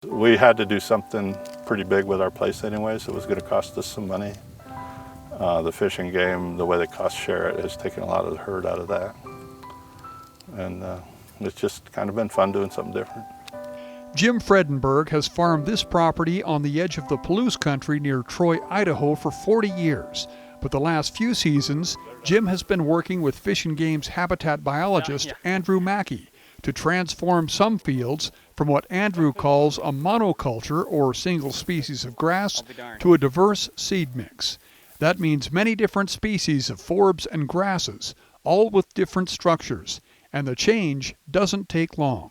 We had to do something pretty big with our place anyways. It was going to cost us some money. The Fish and Game, the way they cost share it, has taken a lot of the hurt out of that. And it's just kind of been fun doing something different. Jim Fredenberg has farmed this property on the edge of the Palouse country near Troy, Idaho for 40 years. But the last few seasons, Jim has been working with Fish and Game's habitat biologist Andrew Mackey to transform some fields from what Andrew calls a monoculture, or single species of grass, to a diverse seed mix. That means many different species of forbs and grasses, all with different structures, and the change doesn't take long.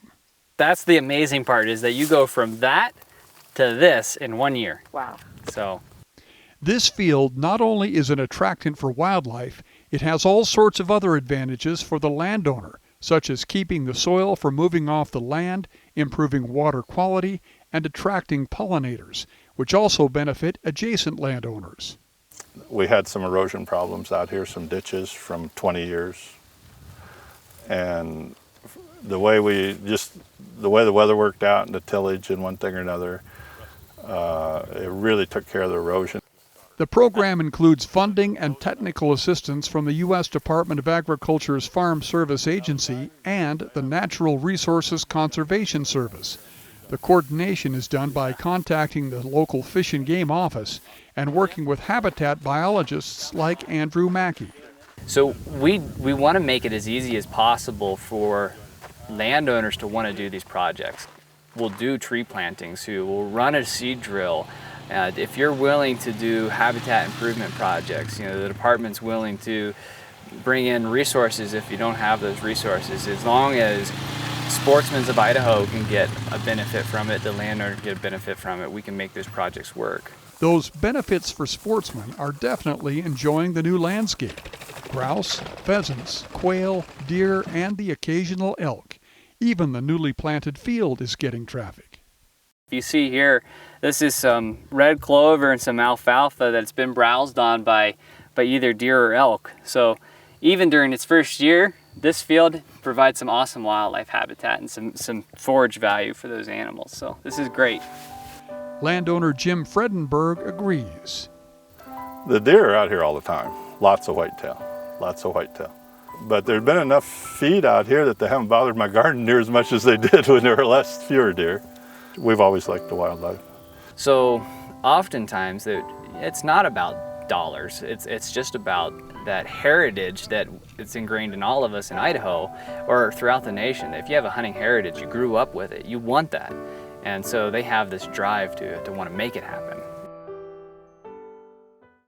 That's the amazing part, is that you go from that to this in 1 year. Wow. So this field not only is an attractant for wildlife, it has all sorts of other advantages for the landowner, such as keeping the soil from moving off the land, improving water quality, and attracting pollinators, which also benefit adjacent landowners. We had some erosion problems out here, some ditches from 20 years. And the way the weather worked out and the tillage and one thing or another, it really took care of the erosion. The program includes funding and technical assistance from the U.S. Department of Agriculture's Farm Service Agency and the Natural Resources Conservation Service. The coordination is done by contacting the local Fish and Game office and working with habitat biologists like Andrew Mackey. So we want to make it as easy as possible for landowners to want to do these projects. We'll do tree plantings, we'll run a seed drill. If you're willing to do habitat improvement projects, the department's willing to bring in resources if you don't have those resources. As long as sportsmen of Idaho can get a benefit from it, the landowner can get a benefit from it, we can make those projects work. Those benefits for sportsmen are definitely enjoying the new landscape. Grouse, pheasants, quail, deer, and the occasional elk. Even the newly planted field is getting traffic. You see here, this is some red clover and some alfalfa that's been browsed on by either deer or elk. So even during its first year, this field provides some awesome wildlife habitat and some forage value for those animals. So this is great. Landowner Jim Fredenberg agrees. The deer are out here all the time. Lots of whitetail. But there's been enough feed out here that they haven't bothered my garden near as much as they did when there were fewer deer. We've always liked the wildlife. So oftentimes it's not about dollars. It's just about that heritage that it's ingrained in all of us in Idaho or throughout the nation. If you have a hunting heritage, you grew up with it, you want that. And so they have this drive to want to make it happen.